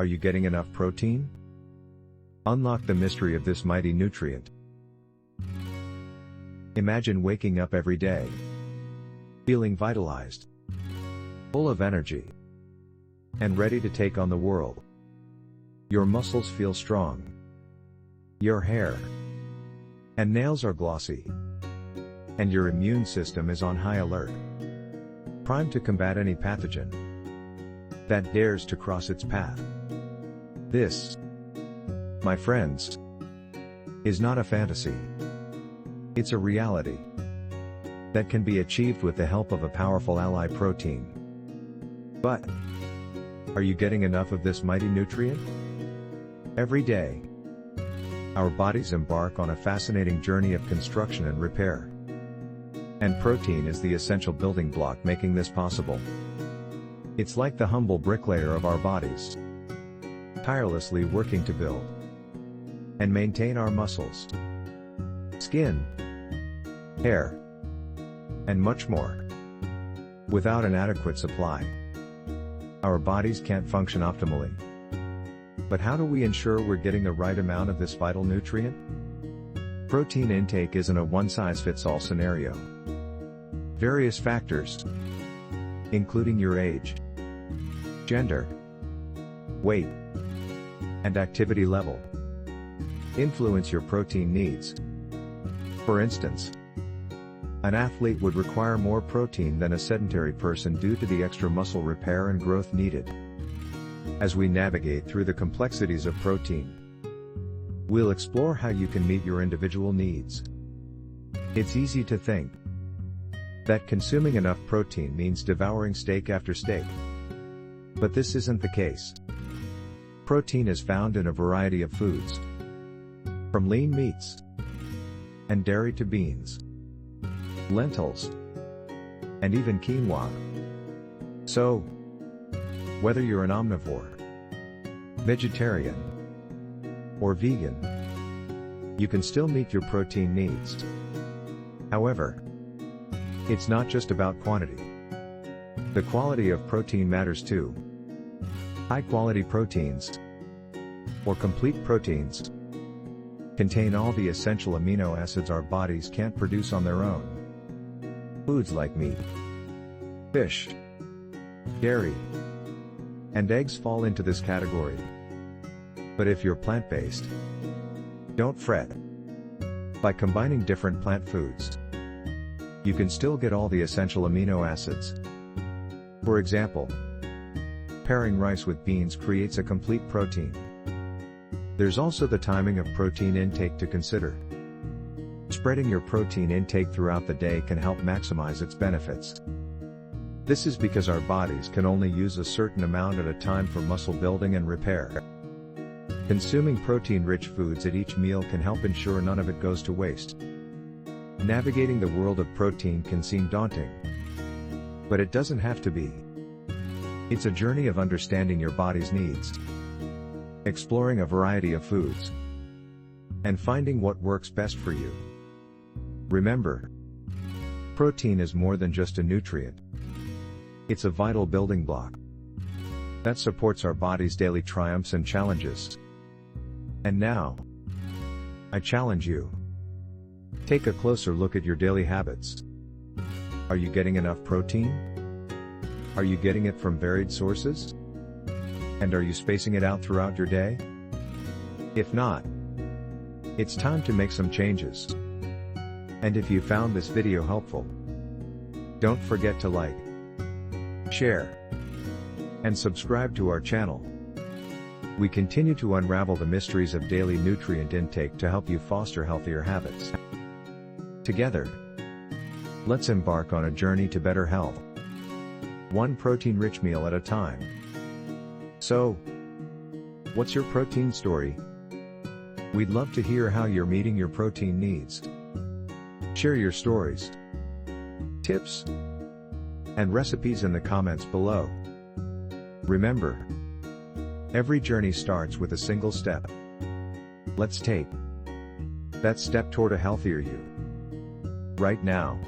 Are you getting enough protein? Unlock the mystery of this mighty nutrient. Imagine waking up every day, feeling vitalized, full of energy, and ready to take on the world. Your muscles feel strong. Your hair and nails are glossy. And your immune system is on high alert, primed to combat any pathogen that dares to cross its path. This, my friends, is not a fantasy. It's a reality that can be achieved with the help of a powerful ally protein. But, are you getting enough of this mighty nutrient? Every day, our bodies embark on a fascinating journey of construction and repair. And protein is the essential building block making this possible. It's like the humble bricklayer of our bodies, tirelessly working to build and maintain our muscles, skin, hair, and much more. Without an adequate supply, our bodies can't function optimally. But how do we ensure we're getting the right amount of this vital nutrient? Protein intake isn't a one-size-fits-all scenario. Various factors, including your age, gender, weight, and activity level, influence your protein needs. For instance, an athlete would require more protein than a sedentary person due to the extra muscle repair and growth needed. As we navigate through the complexities of protein, we'll explore how you can meet your individual needs. It's easy to think that consuming enough protein means devouring steak after steak. But this isn't the case. Protein is found in a variety of foods, from lean meats and dairy to beans, lentils, and even quinoa. So, whether you're an omnivore, vegetarian, or vegan, you can still meet your protein needs. However, it's not just about quantity. The quality of protein matters too. High-quality proteins, or complete proteins, contain all the essential amino acids our bodies can't produce on their own. Foods like meat, fish, dairy, and eggs fall into this category. But if you're plant-based, don't fret. By combining different plant foods, you can still get all the essential amino acids. For example, pairing rice with beans creates a complete protein. There's also the timing of protein intake to consider. Spreading your protein intake throughout the day can help maximize its benefits. This is because our bodies can only use a certain amount at a time for muscle building and repair. Consuming protein-rich foods at each meal can help ensure none of it goes to waste. Navigating the world of protein can seem daunting, but it doesn't have to be. It's a journey of understanding your body's needs, exploring a variety of foods, and finding what works best for you. Remember, protein is more than just a nutrient. It's a vital building block that supports our body's daily triumphs and challenges. And now, I challenge you. Take a closer look at your daily habits. Are you getting enough protein? Are you getting it from varied sources? And are you spacing it out throughout your day? If not, it's time to make some changes. And if you found this video helpful, don't forget to like, share, and subscribe to our channel. We continue to unravel the mysteries of daily nutrient intake to help you foster healthier habits. Together, let's embark on a journey to better health, one protein-rich meal at a time. So, what's your protein story? We'd love to hear how you're meeting your protein needs. Share your stories, tips, and recipes in the comments below. Remember, every journey starts with a single step. Let's take that step toward a healthier you right now.